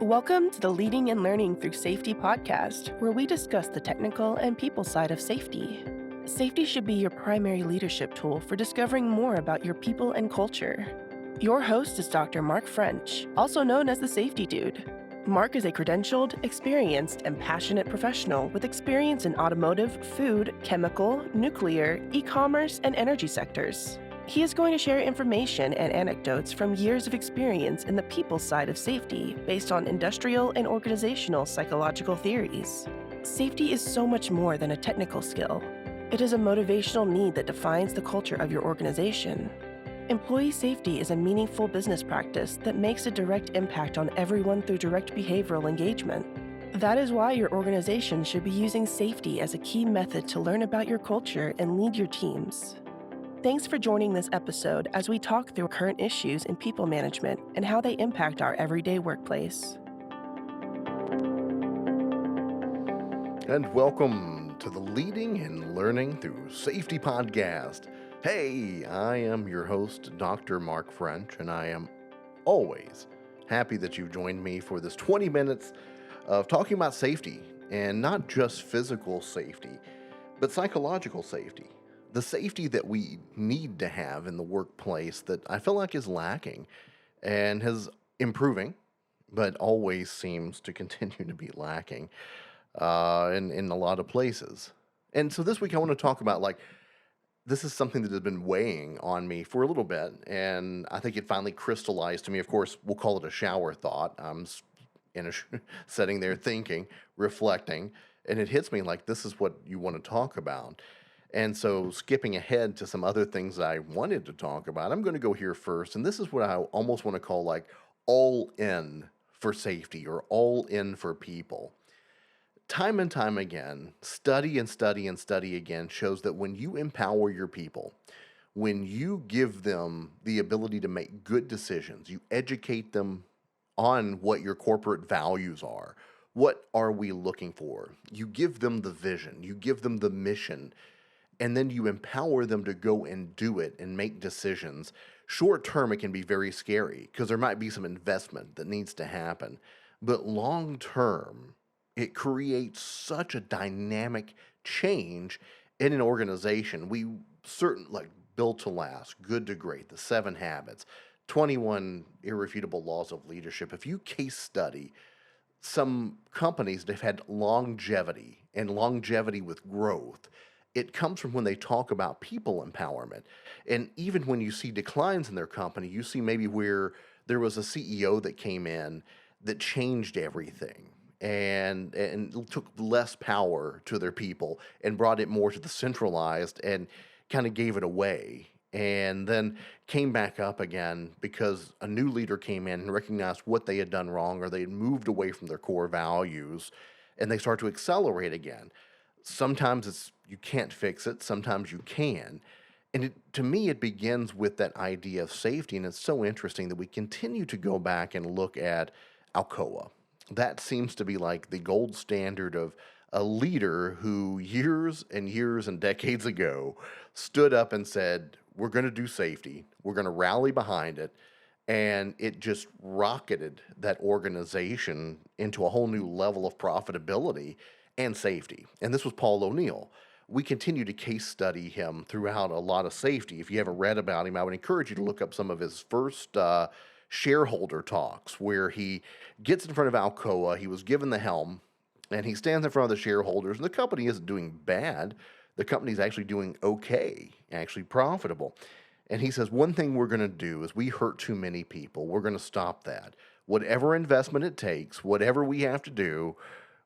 Welcome to the Leading and Learning Through Safety podcast, where we discuss the technical and people side of safety. Safety should be your primary leadership tool for discovering more about your people and culture. Your host is Dr. Mark French, also known as the Safety Dude. Mark is a credentialed, experienced, and passionate professional with experience in automotive, food, chemical, nuclear, e-commerce, and energy sectors. He is going to share information and anecdotes from years of experience in the people side of safety based on industrial and organizational psychological theories. Safety is so much more than a technical skill. It is a motivational need that defines the culture of your organization. Employee safety is a meaningful business practice that makes a direct impact on everyone through direct behavioral engagement. That is why your organization should be using safety as a key method to learn about your culture and lead your teams. Thanks for joining this episode as we talk through current issues in people management and how they impact our everyday workplace. And welcome to the Leading and Learning Through Safety podcast. Hey, I am your host, Dr. Mark French, and I am always happy that you've joined me for this 20 minutes of talking about safety, and not just physical safety, but psychological safety. The safety that we need to have in the workplace that I feel like is lacking and is improving, but always seems to continue to be lacking in a lot of places. And so this week I want to talk about this is something that has been weighing on me for a little bit, and I think it finally crystallized to me. Of course, we'll call it a shower thought. I'm sitting there thinking, reflecting, and it hits me like this is what you want to talk about. And so skipping ahead to some other things I wanted to talk about, I'm going to go here first. And this is what I almost want to call all in for safety or all in for people. Time and time again, study and study and study again shows that when you empower your people, when you give them the ability to make good decisions, you educate them on what your corporate values are. What are we looking for? You give them the vision, you give them the mission, and then you empower them to go and do it and make decisions. Short term, it can be very scary because there might be some investment that needs to happen. But long term, it creates such a dynamic change in an organization. We certainly Built to Last, Good to Great, The 7 Habits, 21 Irrefutable Laws of Leadership. If you case study some companies that have had longevity and longevity with growth, it comes from when they talk about people empowerment. And even when you see declines in their company, you see maybe where there was a CEO that came in that changed everything and took less power to their people and brought it more to the centralized and kind of gave it away. And then came back up again because a new leader came in and recognized what they had done wrong, or they had moved away from their core values, and they start to accelerate again. Sometimes you can't fix it, sometimes you can. And to me, it begins with that idea of safety. And it's so interesting that we continue to go back and look at Alcoa. That seems to be like the gold standard of a leader who years and years and decades ago stood up and said, we're going to do safety, we're going to rally behind it. And it just rocketed that organization into a whole new level of profitability and safety. And this was Paul O'Neill. We continue to case study him throughout a lot of safety. If you haven't read about him, I would encourage you to look up some of his first shareholder talks where he gets in front of Alcoa. He was given the helm, and he stands in front of the shareholders, and the company isn't doing bad. The company's actually doing okay, actually profitable. And he says, one thing we're going to do is we hurt too many people. We're going to stop that. Whatever investment it takes, whatever we have to do,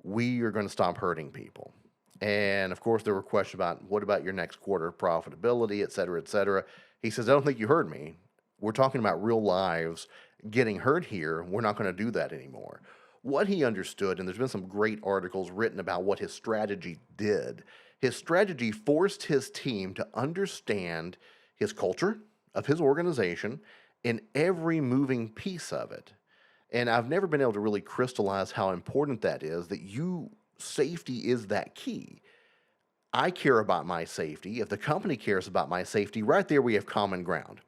we are going to stop hurting people. And of course, there were questions about what about your next quarter profitability, et cetera, et cetera. He says, I don't think you heard me. We're talking about real lives getting hurt here. We're not going to do that anymore. What he understood, and there's been some great articles written about what his strategy did. His strategy forced his team to understand his culture of his organization and every moving piece of it. And I've never been able to really crystallize how important that is, that safety is that key. I care about my safety. If the company cares about my safety, right there we have common ground.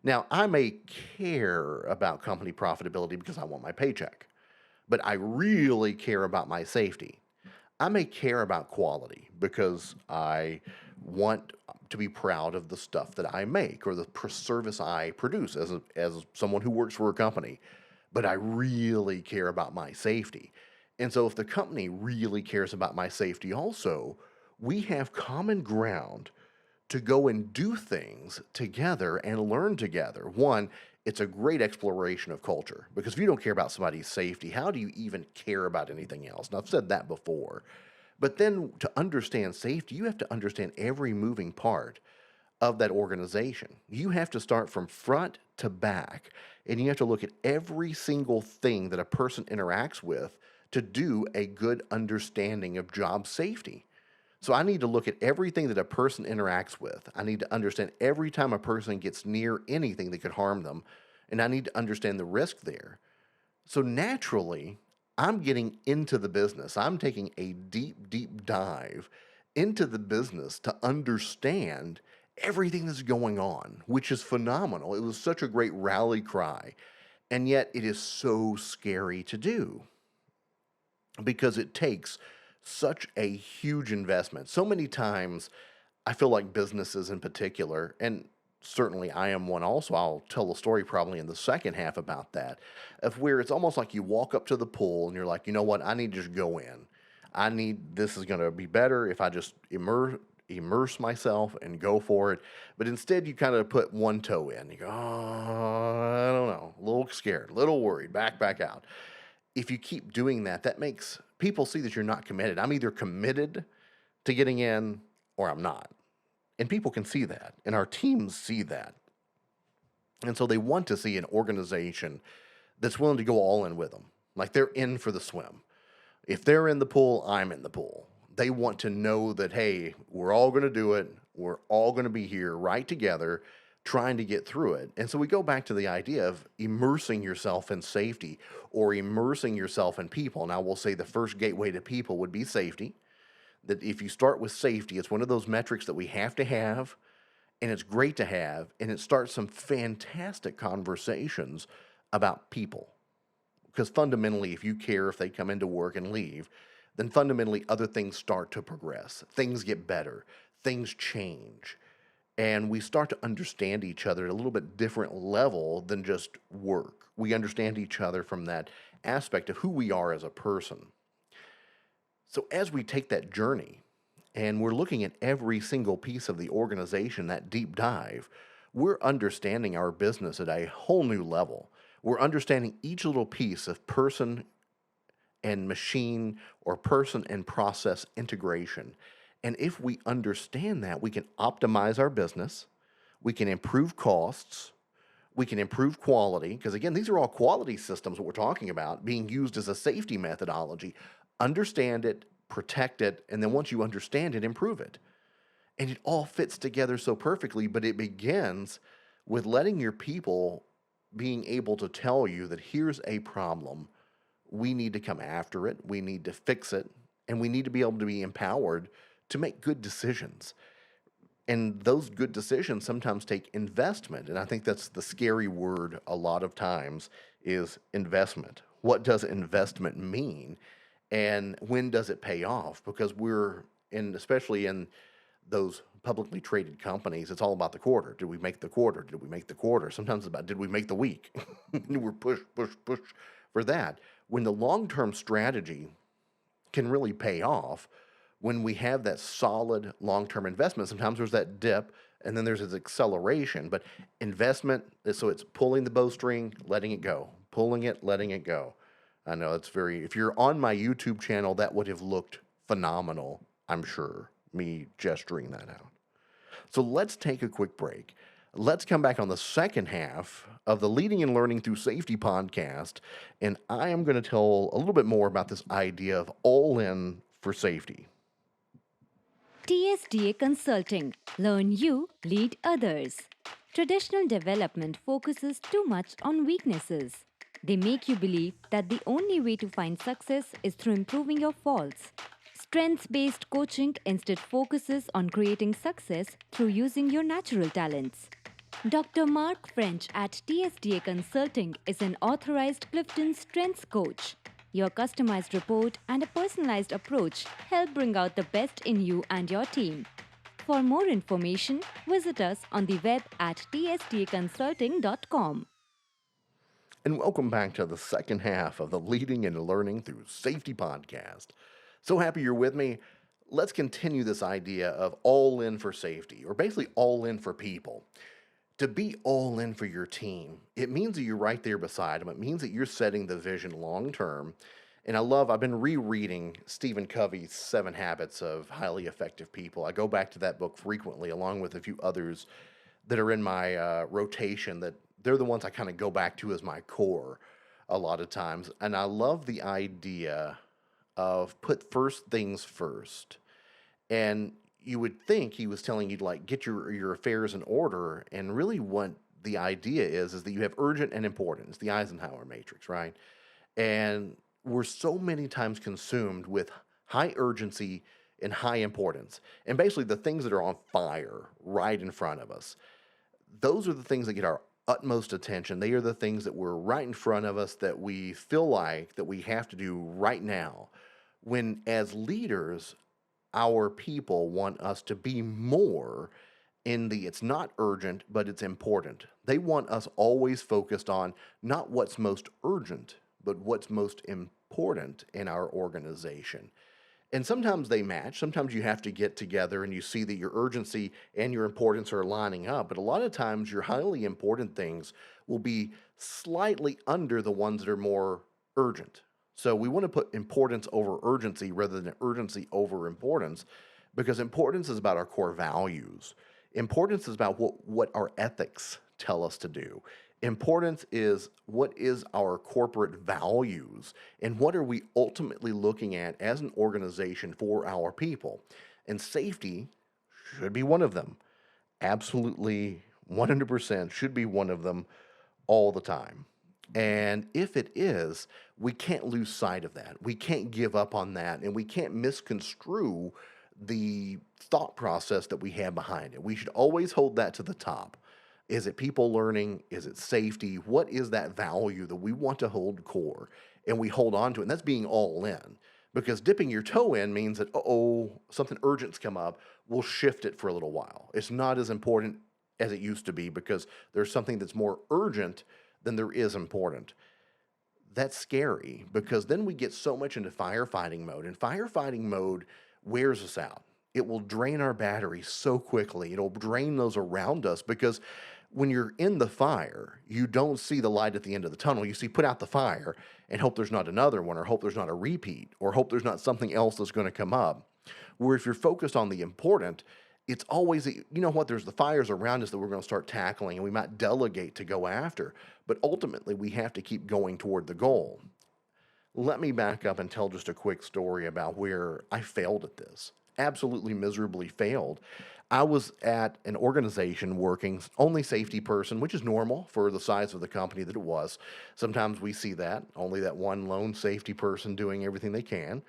Now, I may care about company profitability because I want my paycheck. but I really care about my safety. I may care about quality because I want to be proud of the stuff that I make or the service I produce as someone who works for a company, but I really care about my safety. And so if the company really cares about my safety also, we have common ground to go and do things together and learn together. One, it's a great exploration of culture because if you don't care about somebody's safety, how do you even care about anything else? And I've said that before. But then to understand safety, you have to understand every moving part of that organization. You have to start from front to back, and you have to look at every single thing that a person interacts with to do a good understanding of job safety. So I need to look at everything that a person interacts with. I need to understand every time a person gets near anything that could harm them, and I need to understand the risk there. So naturally, I'm getting into the business. I'm taking a deep, deep dive into the business to understand everything that's going on, which is phenomenal. It was such a great rally cry. And yet it is so scary to do because it takes such a huge investment. So many times, I feel like businesses in particular, and certainly I am one also, I'll tell a story probably in the second half about that, of where it's almost like you walk up to the pool and you're like, you know what, I need to just go in. This is going to be better if I just immerse myself and go for it. But instead, you kind of put one toe in. You go, oh, I don't know, a little scared, a little worried, back out. If you keep doing that, that makes people see that you're not committed. I'm either committed to getting in or I'm not. And people can see that, and our teams see that. And so they want to see an organization that's willing to go all in with them. Like they're in for the swim. If they're in the pool, I'm in the pool. They want to know that, hey, we're all going to do it. We're all going to be here right together trying to get through it. And so we go back to the idea of immersing yourself in safety or immersing yourself in people. Now, we'll say the first gateway to people would be safety. That if you start with safety, it's one of those metrics that we have to have, and it's great to have, and it starts some fantastic conversations about people. Because fundamentally, if you care if they come into work and leave, then fundamentally other things start to progress. Things get better, things change, and we start to understand each other at a little bit different level than just work. We understand each other from that aspect of who we are as a person. So as we take that journey and we're looking at every single piece of the organization, that deep dive, we're understanding our business at a whole new level. We're understanding each little piece of person and machine or person and process integration. And if we understand that, we can optimize our business, we can improve costs, we can improve quality, because again, these are all quality systems that we're talking about being used as a safety methodology. Understand it, protect it, and then once you understand it, improve it. And it all fits together so perfectly, but it begins with letting your people being able to tell you that here's a problem, we need to come after it, we need to fix it, and we need to be able to be empowered to make good decisions. And those good decisions sometimes take investment. And I think that's the scary word a lot of times is investment. What does investment mean? And when does it pay off? Because especially in those publicly traded companies, it's all about the quarter. Did we make the quarter? Did we make the quarter? Sometimes it's about, did we make the week? We're push for that. When the long-term strategy can really pay off, when we have that solid long-term investment, sometimes there's that dip and then there's this acceleration, but investment, so it's pulling the bowstring, letting it go, pulling it, letting it go. I know if you're on my YouTube channel, that would have looked phenomenal, I'm sure, me gesturing that out. So let's take a quick break. Let's come back on the second half of the Leading and Learning Through Safety podcast, and I am going to tell a little bit more about this idea of all in for safety. TSDA Consulting. Learn you, lead others. Traditional development focuses too much on weaknesses. They make you believe that the only way to find success is through improving your faults. Strengths-based coaching instead focuses on creating success through using your natural talents. Dr. Mark French at TSDA Consulting is an authorized Clifton Strengths coach. Your customized report and a personalized approach help bring out the best in you and your team. For more information, visit us on the web at tstaconsulting.com. And welcome back to the second half of the Leading and Learning Through Safety podcast. So happy you're with me. Let's continue this idea of all in for safety, or basically all in for people. To be all in for your team, it means that you're right there beside them. It means that you're setting the vision long term. And I've been rereading Stephen Covey's 7 Habits of Highly Effective People. I go back to that book frequently, along with a few others that are in my rotation, that they're the ones I kind of go back to as my core a lot of times. And I love the idea of put first things first. And you would think he was telling you to like get your affairs in order. And really what the idea is that you have urgent and important. It's the Eisenhower matrix, right? And we're so many times consumed with high urgency and high importance. And basically the things that are on fire right in front of us. Those are the things that get our utmost attention. They are the things that were right in front of us that we feel like that we have to do right now. When as leaders, our people want us to be more in the it's not urgent, but it's important. They want us always focused on not what's most urgent, but what's most important in our organization. And sometimes they match. Sometimes you have to get together and you see that your urgency and your importance are lining up. But a lot of times your highly important things will be slightly under the ones that are more urgent. So we want to put importance over urgency rather than urgency over importance, because importance is about our core values. Importance is about what our ethics tell us to do. Importance is what is our corporate values and what are we ultimately looking at as an organization for our people. And safety should be one of them. Absolutely 100% should be one of them all the time. And if it is, we can't lose sight of that. We can't give up on that, and we can't misconstrue the thought process that we have behind it. We should always hold that to the top. Is it people learning? Is it safety? What is that value that we want to hold core and we hold on to it? And that's being all in, because dipping your toe in means that, something urgent's come up. We'll shift it for a little while. It's not as important as it used to be because there's something that's more urgent than there is important. That's scary because then we get so much into firefighting mode, and firefighting mode wears us out. It will drain our batteries so quickly. It'll drain those around us because when you're in the fire, you don't see the light at the end of the tunnel. You see, put out the fire and hope there's not another one, or hope there's not a repeat, or hope there's not something else that's going to come up. Where if you're focused on the important, it's always, there's the fires around us that we're going to start tackling and we might delegate to go after. But ultimately, we have to keep going toward the goal. Let me back up and tell just a quick story about where I failed at this. Absolutely miserably failed. I was at an organization working only safety person, which is normal for the size of the company that it was. Sometimes we see that, only that one lone safety person doing everything they can.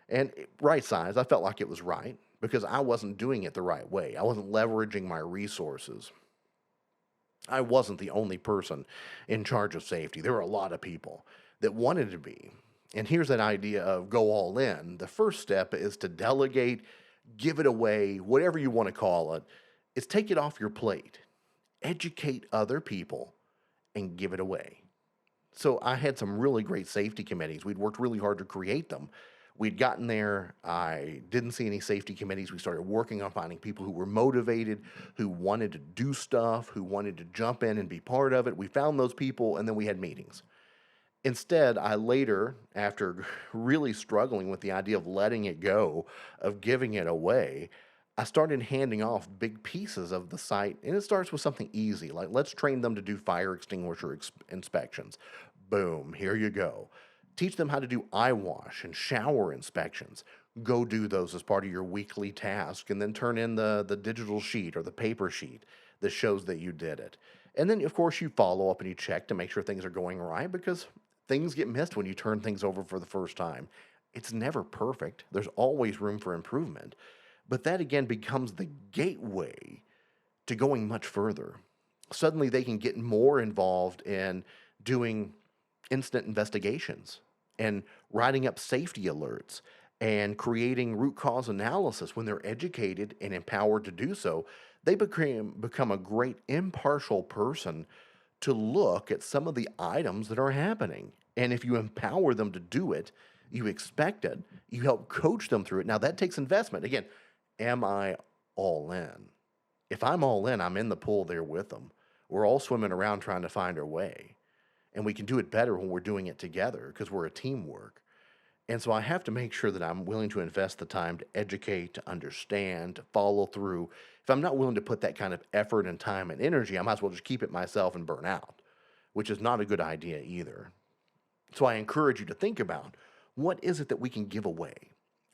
And right size, I felt like it was right because I wasn't doing it the right way. I wasn't leveraging my resources. I wasn't the only person in charge of safety. There were a lot of people that wanted to be. And here's that idea of go all in. The first step is to delegate, give it away, whatever you want to call it. It's take it off your plate, educate other people, and give it away. So I had some really great safety committees. We'd worked really hard to create them. We'd gotten there. I didn't see any safety committees. We started working on finding people who were motivated, who wanted to do stuff, who wanted to jump in and be part of it. We found those people, and then we had meetings. Instead, I later, after really struggling with the idea of letting it go, of giving it away, I started handing off big pieces of the site. And it starts with something easy, like let's train them to do fire extinguisher inspections. Boom, here you go. Teach them how to do eye wash and shower inspections. Go do those as part of your weekly task, and then turn in the digital sheet or the paper sheet that shows that you did it. And then, of course, you follow up and you check to make sure things are going right, because things get missed when you turn things over for the first time. It's never perfect. There's always room for improvement. But that, again, becomes the gateway to going much further. Suddenly, they can get more involved in doing instant investigations and writing up safety alerts and creating root cause analysis. When they're educated and empowered to do so, they become a great impartial person to look at some of the items that are happening. And if you empower them to do it, you expect it, you help coach them through it. Now, that takes investment. Again, am I all in? If I'm all in, I'm in the pool there with them. We're all swimming around trying to find our way. And we can do it better when we're doing it together because we're a teamwork. And so I have to make sure that I'm willing to invest the time to educate, to understand, to follow through. If I'm not willing to put that kind of effort and time and energy, I might as well just keep it myself and burn out, which is not a good idea either. So I encourage you to think about, what is it that we can give away?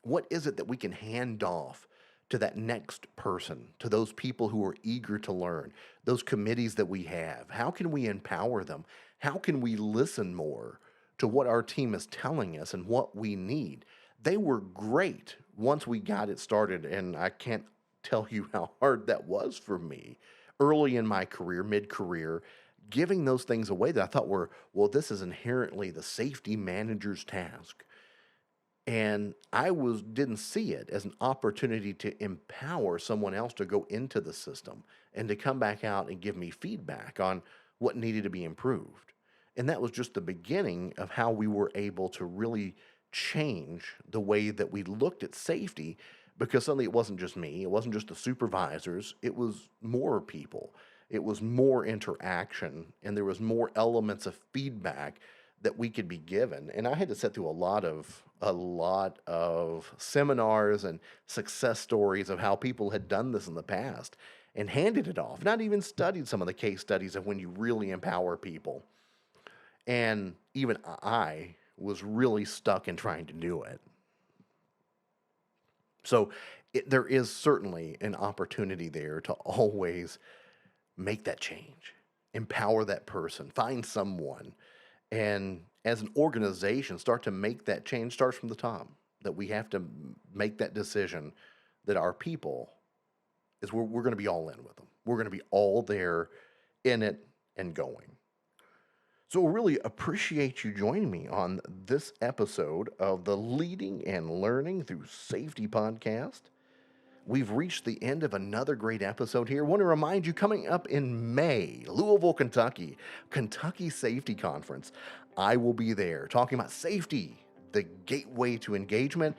What is it that we can hand off to that next person, to those people who are eager to learn, those committees that we have? How can we empower them? How can we listen more to what our team is telling us and what we need? They were great once we got it started, and I can't tell you how hard that was for me early in my career, mid-career, giving those things away that I thought were, well, this is inherently the safety manager's task. And I didn't see it as an opportunity to empower someone else to go into the system and to come back out and give me feedback on what needed to be improved. And that was just the beginning of how we were able to really change the way that we looked at safety, because suddenly it wasn't just me, it wasn't just the supervisors, it was more people. It was more interaction, and there was more elements of feedback that we could be given. And I had to sit through a lot of seminars and success stories of how people had done this in the past and handed it off, not even studied some of the case studies of when you really empower people. And even I was really stuck in trying to do it. So there is certainly an opportunity there to always make that change, empower that person, find someone, and as an organization, start to make that change. Starts from the top, that we have to make that decision that our people is we're going to be all in with them. We're going to be all there in it and going. So I really appreciate you joining me on this episode of the Leading and Learning Through Safety podcast. We've reached the end of another great episode here. I want to remind you, coming up in May, Louisville, Kentucky Safety Conference. I will be there talking about safety, the gateway to engagement.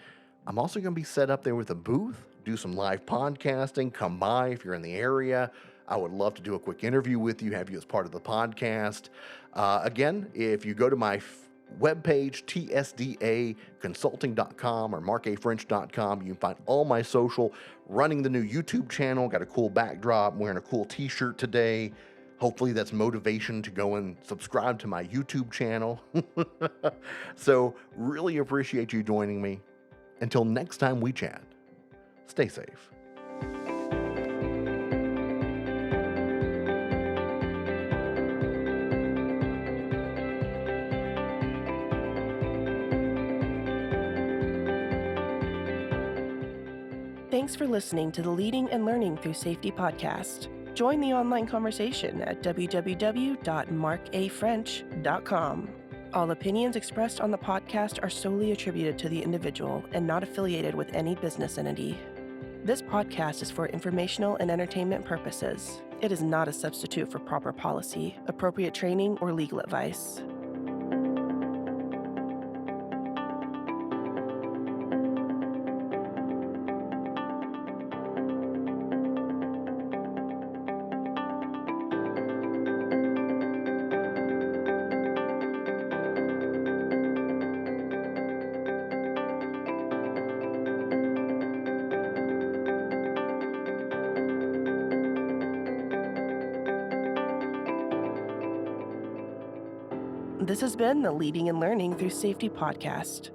I'm also going to be set up there with a booth, do some live podcasting. Come by if you're in the area. I would love to do a quick interview with you, have you as part of the podcast. Again, if you go to my webpage, tsdaconsulting.com or markafrench.com. You can find all my social, running the new YouTube channel, got a cool backdrop, I'm wearing a cool t-shirt today. Hopefully that's motivation to go and subscribe to my YouTube channel. So really appreciate you joining me. Until next time we chat, stay safe. Thanks for listening to the Leading and Learning Through Safety podcast. Join the online conversation at www.markafrench.com. All opinions expressed on the podcast are solely attributed to the individual and not affiliated with any business entity. This podcast is for informational and entertainment purposes. It is not a substitute for proper policy, appropriate training, or legal advice. This has been the Leading and Learning Through Safety podcast.